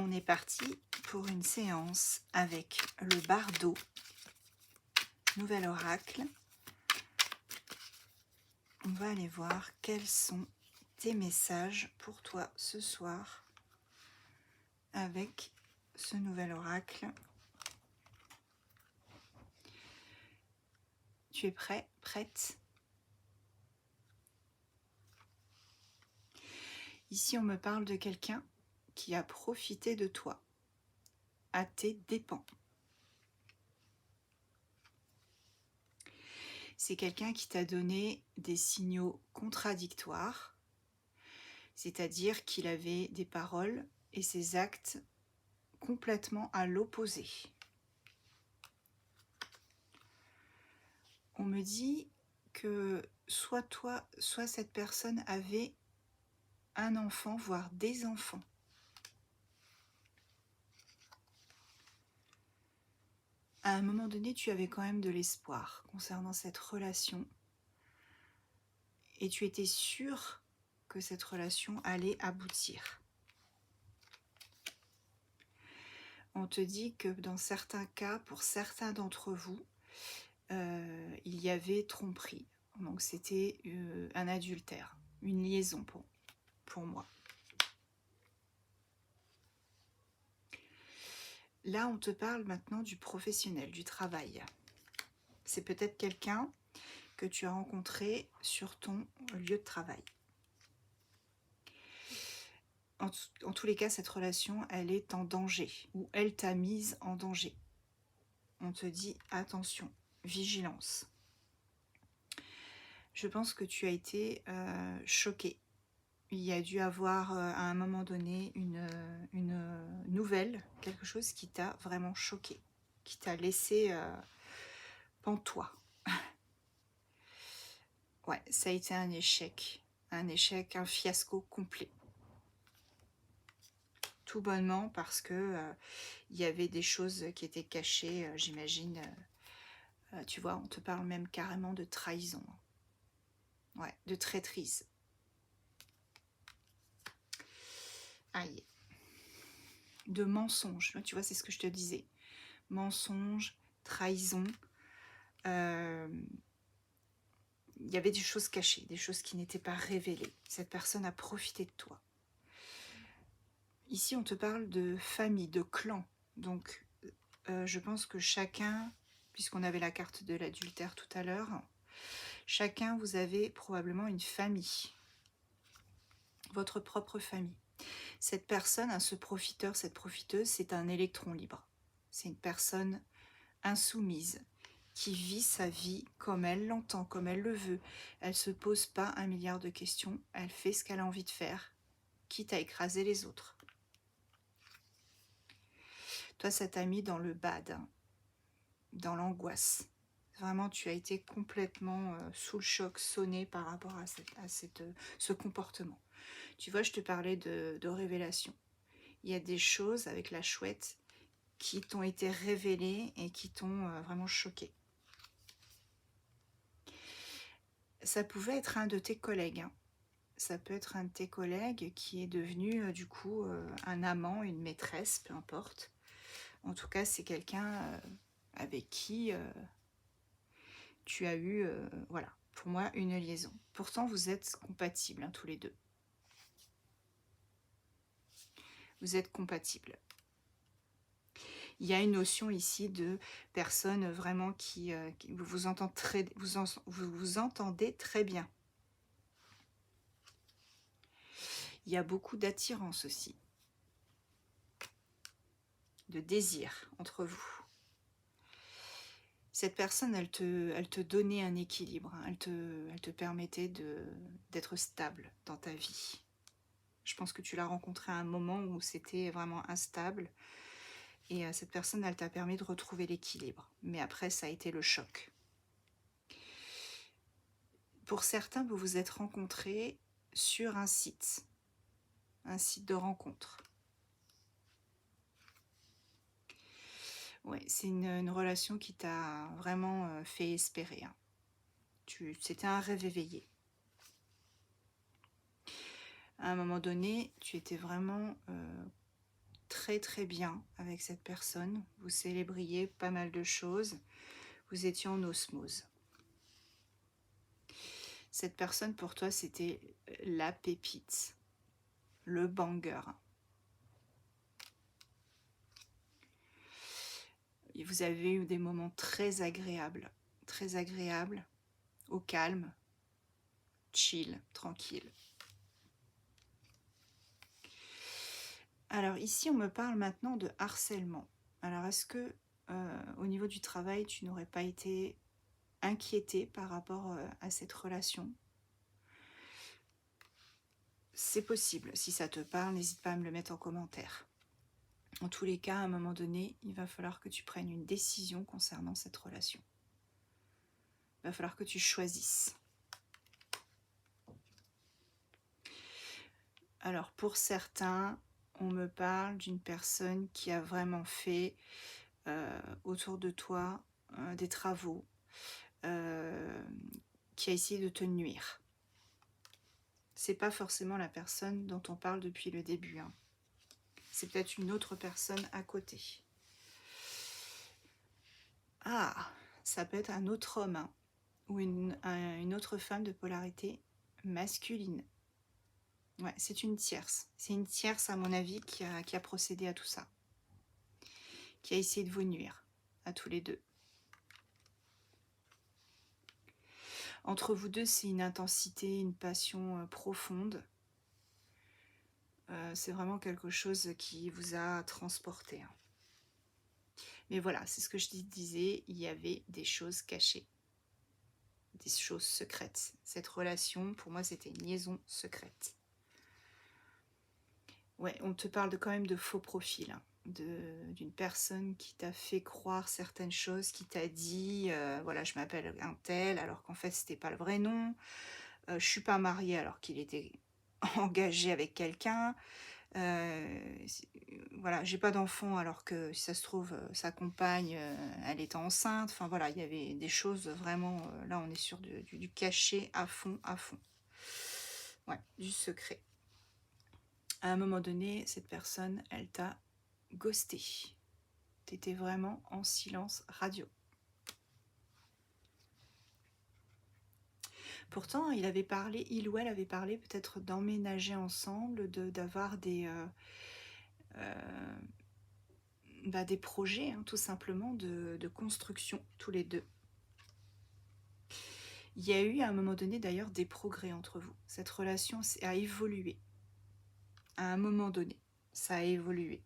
On est parti pour une séance avec le bardeau, nouvel oracle. On va aller voir quels sont tes messages pour toi ce soir avec ce nouvel oracle. Tu es prêt, prête? Ici, on me parle de quelqu'un qui a profité de toi, à tes dépens. C'est quelqu'un qui t'a donné des signaux contradictoires, c'est-à-dire qu'il avait des paroles et ses actes complètement à l'opposé. On me dit que soit toi, soit cette personne avait un enfant, voire des enfants. À un moment donné, tu avais quand même de l'espoir concernant cette relation et tu étais sûre que cette relation allait aboutir. On te dit que dans certains cas, pour certains d'entre vous, il y avait tromperie. Donc c'était un adultère, une liaison pour moi. Là, on te parle maintenant du professionnel, du travail. C'est peut-être quelqu'un que tu as rencontré sur ton lieu de travail. En tous les cas, cette relation, elle est en danger, ou elle t'a mise en danger. On te dit attention, vigilance. Je pense que tu as été choquée. Il y a dû avoir à un moment donné une nouvelle, quelque chose qui t'a vraiment choqué, qui t'a laissé pantois. Ouais, ça a été un échec, un fiasco complet. Tout bonnement parce que il y avait des choses qui étaient cachées, j'imagine. Tu vois, on te parle même carrément de trahison. Ouais, de traîtrise. Aïe. De mensonge, tu vois, c'est ce que je te disais. Mensonge, trahison. Il y avait des choses cachées, des choses qui n'étaient pas révélées. Cette personne a profité de toi. Ici, on te parle de famille, de clan. Donc, je pense que chacun, puisqu'on avait la carte de l'adultère tout à l'heure, chacun, vous avez probablement une famille. Votre propre famille. Cette personne, ce profiteur, cette profiteuse, c'est un électron libre. C'est une personne insoumise qui vit sa vie comme elle l'entend, comme elle le veut. Elle ne se pose pas 1 milliard de questions. Elle fait ce qu'elle a envie de faire, quitte à écraser les autres. Toi, ça t'a mis dans le bad, hein, dans l'angoisse. Vraiment, tu as été complètement sous le choc, sonné par rapport à ce comportement. Tu vois, je te parlais de révélation. Il y a des choses avec la chouette qui t'ont été révélées et qui t'ont vraiment choqué. Ça pouvait être un de tes collègues. Hein. Ça peut être un de tes collègues qui est devenu du coup un amant, une maîtresse, peu importe. En tout cas, c'est quelqu'un avec qui tu as eu, voilà, pour moi, une liaison. Pourtant, vous êtes compatibles, hein, tous les deux. Vous êtes compatibles. Il y a une notion ici de personne vraiment qui vous entendez très bien. Il y a beaucoup d'attirance aussi, de désir entre vous. Cette personne, elle te donnait un équilibre, hein. Elle te permettait d'être stable dans ta vie. Je pense que tu l'as rencontrée à un moment où c'était vraiment instable. Et cette personne, elle t'a permis de retrouver l'équilibre. Mais après, ça a été le choc. Pour certains, vous vous êtes rencontrés sur un site de rencontre. Ouais, c'est une relation qui t'a vraiment fait espérer. Hein. C'était un rêve éveillé. À un moment donné, tu étais vraiment très très bien avec cette personne. Vous célébriez pas mal de choses. Vous étiez en osmose. Cette personne, pour toi, c'était la pépite, le banger. Et vous avez eu des moments très agréables, au calme, chill, tranquille. Alors ici, on me parle maintenant de harcèlement. Alors est-ce que au niveau du travail, tu n'aurais pas été inquiété par rapport à cette relation? C'est possible. Si ça te parle, n'hésite pas à me le mettre en commentaire. En tous les cas, à un moment donné, il va falloir que tu prennes une décision concernant cette relation. Il va falloir que tu choisisses. Alors pour certains, on me parle d'une personne qui a vraiment fait autour de toi des travaux, qui a essayé de te nuire. C'est pas forcément la personne dont on parle depuis le début, hein. C'est peut-être une autre personne à côté. Ah, ça peut être un autre homme, hein, ou une autre femme de polarité masculine. Ouais, c'est une tierce. C'est une tierce, à mon avis, qui a procédé à tout ça. Qui a essayé de vous nuire, à tous les deux. Entre vous deux, c'est une intensité, une passion profonde. C'est vraiment quelque chose qui vous a transporté, hein. Mais voilà, c'est ce que je disais, il y avait des choses cachées. Des choses secrètes. Cette relation, pour moi, c'était une liaison secrète. Ouais, on te parle quand même de faux profil, hein, d'une personne qui t'a fait croire certaines choses, qui t'a dit, voilà, je m'appelle un tel, alors qu'en fait, c'était pas le vrai nom. Je suis pas mariée, alors qu'il était engagé avec quelqu'un. Voilà, j'ai pas d'enfant, alors que si ça se trouve, sa compagne, elle était enceinte. Enfin voilà, il y avait des choses vraiment, là on est sur du caché à fond, à fond. Ouais, du secret. À un moment donné, cette personne, elle t'a ghosté. T'étais vraiment en silence radio. Pourtant, il ou elle avait parlé peut-être d'emménager ensemble, d'avoir des projets, hein, tout simplement, de construction, tous les deux. Il y a eu à un moment donné d'ailleurs des progrès entre vous. Cette relation a évolué. À un moment donné, ça a évolué.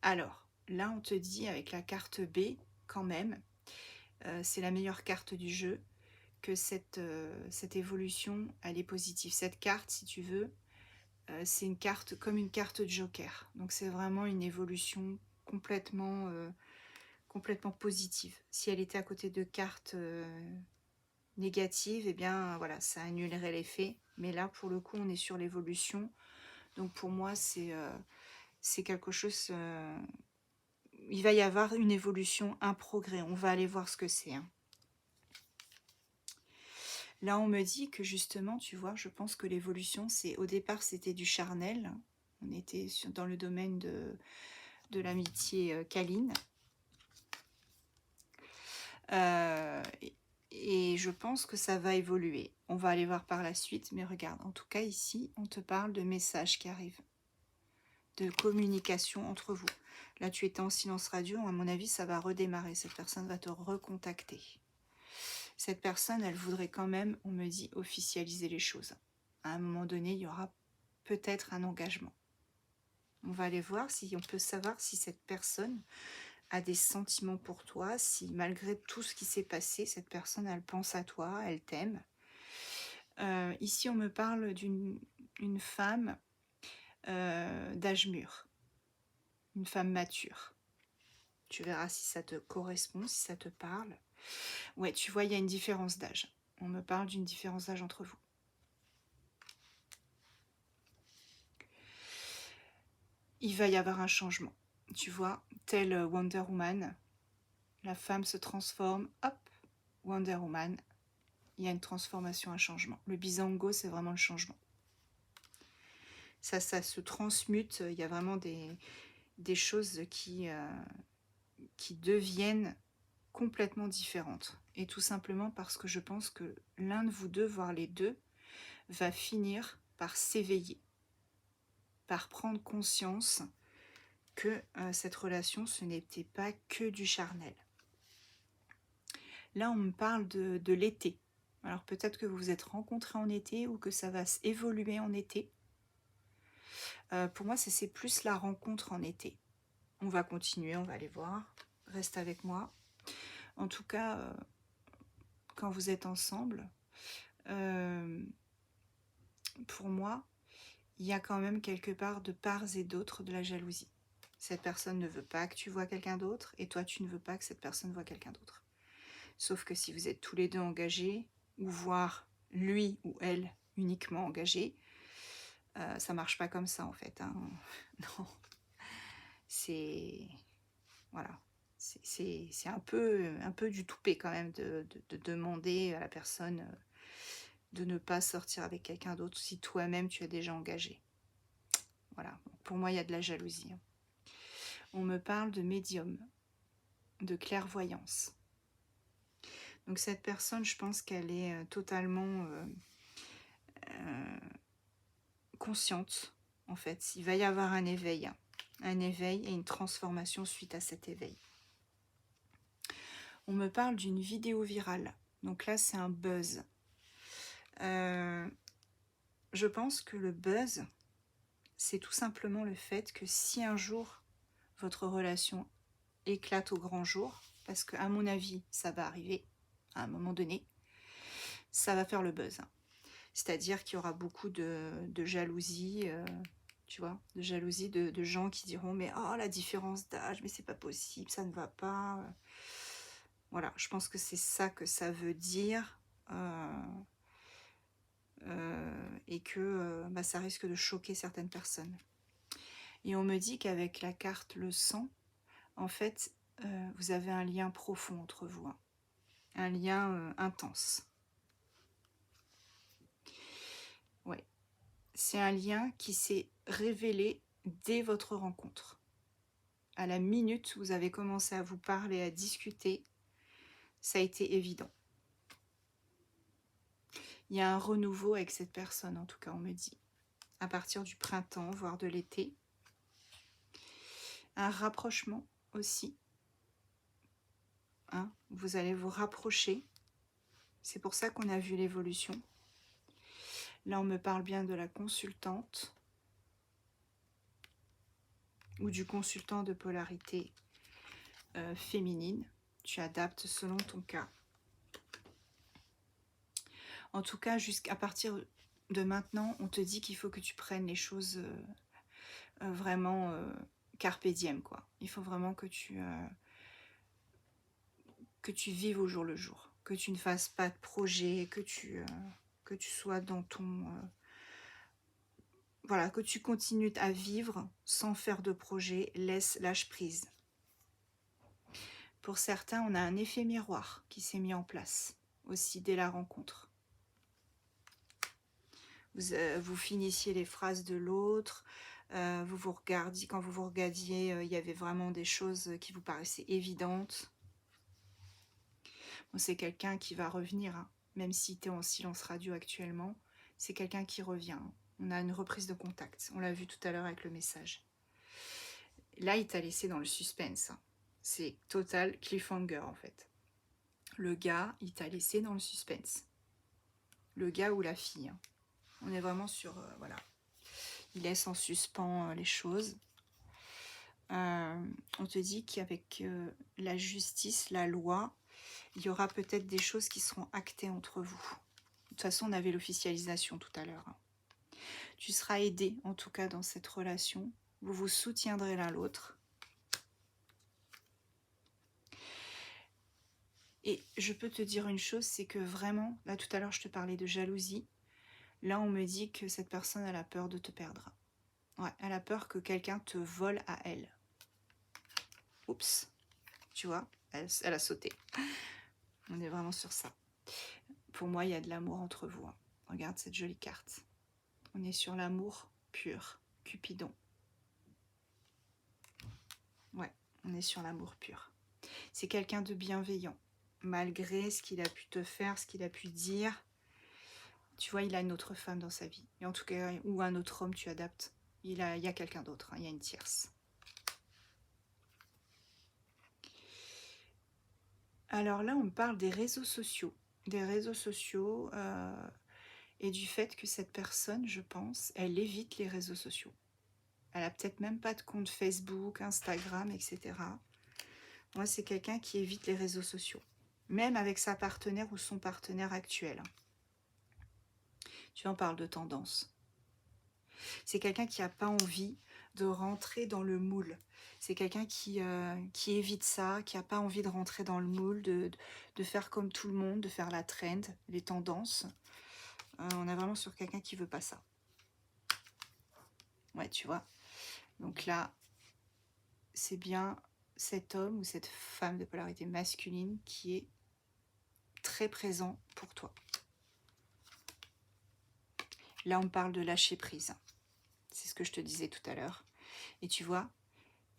Alors, là on te dit avec la carte B, quand même, c'est la meilleure carte du jeu, que cette évolution, elle est positive. Cette carte, si tu veux, c'est une carte comme une carte de joker. Donc c'est vraiment une évolution complètement, complètement positive. Si elle était à côté de cartes négatives, eh bien voilà, ça annulerait l'effet. Mais là, pour le coup, on est sur l'évolution. Donc pour moi, c'est quelque chose... il va y avoir une évolution, un progrès. On va aller voir ce que c'est, hein. Là, on me dit que justement, tu vois, je pense que l'évolution, au départ, c'était du charnel. On était dans le domaine de l'amitié câline. Et je pense que ça va évoluer. On va aller voir par la suite, mais regarde, en tout cas ici, on te parle de messages qui arrivent, de communication entre vous. Là, tu étais en silence radio, à mon avis, ça va redémarrer. Cette personne va te recontacter. Cette personne, elle voudrait quand même, on me dit, officialiser les choses. À un moment donné, il y aura peut-être un engagement. On va aller voir si on peut savoir si cette personne a des sentiments pour toi, si malgré tout ce qui s'est passé, cette personne, elle pense à toi, elle t'aime. Ici, on me parle d'une femme d'âge mûr, une femme mature. Tu verras si ça te correspond, si ça te parle. Ouais, tu vois, il y a une différence d'âge. On me parle d'une différence d'âge entre vous. Il va y avoir un changement. Tu vois, telle Wonder Woman, la femme se transforme, hop, Wonder Woman, il y a une transformation, un changement. Le Bizango, c'est vraiment le changement. Ça se transmute, il y a vraiment des choses qui deviennent complètement différentes. Et tout simplement parce que je pense que l'un de vous deux, voire les deux, va finir par s'éveiller, par prendre conscience que cette relation, ce n'était pas que du charnel. Là, on me parle de l'été. Alors peut-être que vous vous êtes rencontrés en été ou que ça va évoluer en été. Pour moi, c'est plus la rencontre en été. On va continuer, on va aller voir. Reste avec moi. En tout cas, quand vous êtes ensemble, pour moi, il y a quand même quelque part de parts et d'autres de la jalousie. Cette personne ne veut pas que tu vois quelqu'un d'autre et toi, tu ne veux pas que cette personne voit quelqu'un d'autre. Sauf que si vous êtes tous les deux engagés, ou voire lui ou elle uniquement engagés, ça marche pas comme ça en fait. Hein. Non, c'est... Voilà. C'est un peu du toupet quand même de demander à la personne de ne pas sortir avec quelqu'un d'autre si toi-même tu es déjà engagé. Voilà. Pour moi, il y a de la jalousie. On me parle de médium, de clairvoyance. Donc cette personne, je pense qu'elle est totalement consciente, en fait. Il va y avoir un éveil et une transformation suite à cet éveil. On me parle d'une vidéo virale. Donc là, c'est un buzz. Je pense que le buzz, c'est tout simplement le fait que si un jour, votre relation éclate au grand jour, parce qu'à mon avis, ça va arriver à un moment donné, ça va faire le buzz. C'est-à-dire qu'il y aura beaucoup de jalousie, tu vois, de jalousie de gens qui diront mais oh la différence d'âge, mais c'est pas possible, ça ne va pas. Voilà, je pense que c'est ça que ça veut dire et que bah, ça risque de choquer certaines personnes. Et on me dit qu'avec la carte le sang, en fait, vous avez un lien profond entre vous, hein. Un lien intense. Ouais. C'est un lien qui s'est révélé dès votre rencontre. À la minute où vous avez commencé à vous parler, à discuter, ça a été évident. Il y a un renouveau avec cette personne, en tout cas, on me dit. À partir du printemps, voire de l'été. Un rapprochement aussi. Hein, vous allez vous rapprocher. C'est pour ça qu'on a vu l'évolution. Là, on me parle bien de la consultante ou du consultant de polarité féminine. Tu adaptes selon ton cas. En tout cas, jusqu'à partir de maintenant, on te dit qu'il faut que tu prennes les choses vraiment carpe diem, quoi. Il faut vraiment que tu vives au jour le jour, que tu ne fasses pas de projet, que tu sois dans ton... voilà, que tu continues à vivre sans faire de projet, lâche prise. Pour certains, on a un effet miroir qui s'est mis en place aussi dès la rencontre. Vous finissiez les phrases de l'autre, vous vous regardiez, quand vous vous regardiez, il y avait vraiment des choses qui vous paraissaient évidentes. Bon, c'est quelqu'un qui va revenir, hein. Même si tu es en silence radio actuellement, c'est quelqu'un qui revient. Hein. On a une reprise de contact, on l'a vu tout à l'heure avec le message. Là, il t'a laissé dans le suspense. Hein. C'est total cliffhanger en fait. Le gars, il t'a laissé dans le suspense. Le gars ou la fille. Hein. On est vraiment sur... voilà. Il laisse en suspens les choses. On te dit qu'avec la justice, la loi, il y aura peut-être des choses qui seront actées entre vous. De toute façon, on avait l'officialisation tout à l'heure. Hein. Tu seras aidé, en tout cas, dans cette relation. Vous vous soutiendrez l'un l'autre. Et je peux te dire une chose, c'est que vraiment, là tout à l'heure je te parlais de jalousie, là on me dit que cette personne elle a peur de te perdre. Ouais, elle a peur que quelqu'un te vole à elle. Oups, tu vois, elle a sauté. On est vraiment sur ça. Pour moi, il y a de l'amour entre vous. Hein. Regarde cette jolie carte. On est sur l'amour pur, Cupidon. Ouais, on est sur l'amour pur. C'est quelqu'un de bienveillant, malgré ce qu'il a pu te faire, ce qu'il a pu dire. Tu vois, il a une autre femme dans sa vie. Et en tout cas, ou un autre homme, tu adaptes. Il y a quelqu'un d'autre, hein, il y a une tierce. Alors là, on me parle des réseaux sociaux. Des réseaux sociaux et du fait que cette personne, je pense, elle évite les réseaux sociaux. Elle a peut-être même pas de compte Facebook, Instagram, etc. Moi, c'est quelqu'un qui évite les réseaux sociaux. Même avec sa partenaire ou son partenaire actuel. Tu en parles de tendance. C'est quelqu'un qui n'a pas envie de rentrer dans le moule. C'est quelqu'un qui évite ça, qui n'a pas envie de rentrer dans le moule, de faire comme tout le monde, de faire la trend, les tendances. On est vraiment sur quelqu'un qui ne veut pas ça. Ouais, tu vois. Donc là, c'est bien cet homme ou cette femme de polarité masculine qui est très présent pour toi. Là, on parle de lâcher prise. C'est ce que je te disais tout à l'heure. Et tu vois,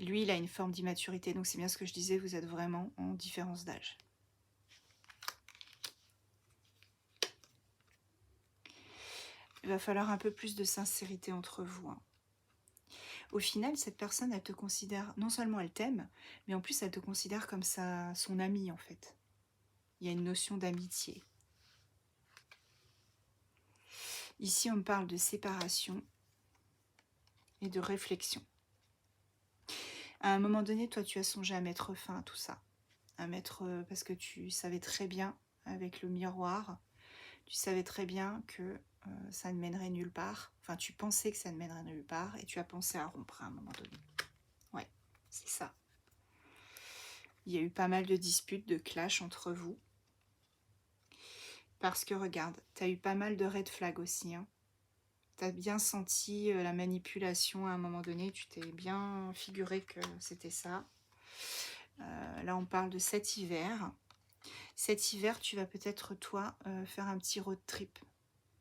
lui, il a une forme d'immaturité. Donc, c'est bien ce que je disais, vous êtes vraiment en différence d'âge. Il va falloir un peu plus de sincérité entre vous. Hein. Au final, cette personne, elle te considère, non seulement elle t'aime, mais en plus, elle te considère comme son amie, en fait. Il y a une notion d'amitié. Ici, on me parle de séparation et de réflexion. À un moment donné, toi, tu as songé à mettre fin à tout ça. Parce que tu savais très bien, avec le miroir, tu savais très bien que ça ne mènerait nulle part. Enfin, tu pensais que ça ne mènerait nulle part et tu as pensé à rompre à un moment donné. Ouais, c'est ça. Il y a eu pas mal de disputes, de clashs entre vous. Parce que regarde, tu as eu pas mal de red flags aussi. Hein. Tu as bien senti la manipulation à un moment donné. Tu t'es bien figuré que c'était ça. Là, on parle de cet hiver. Cet hiver, tu vas peut-être, toi, faire un petit road trip.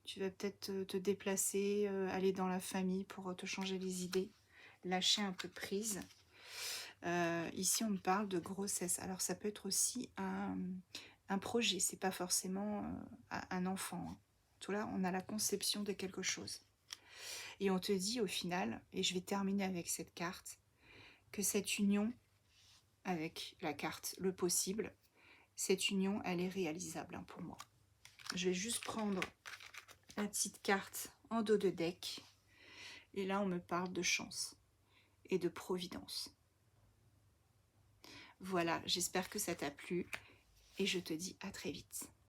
Tu vas peut-être te déplacer, aller dans la famille pour te changer les idées, lâcher un peu de prise. Ici, on me parle de grossesse. Alors, ça peut être aussi un projet. C'est pas forcément un enfant. Hein. Tout là, on a la conception de quelque chose. Et on te dit au final, et je vais terminer avec cette carte, que cette union, avec la carte le possible, cette union, elle est réalisable hein, pour moi. Je vais juste prendre la petite carte en dos de deck. Et là, on me parle de chance et de providence. Voilà, j'espère que ça t'a plu et je te dis à très vite.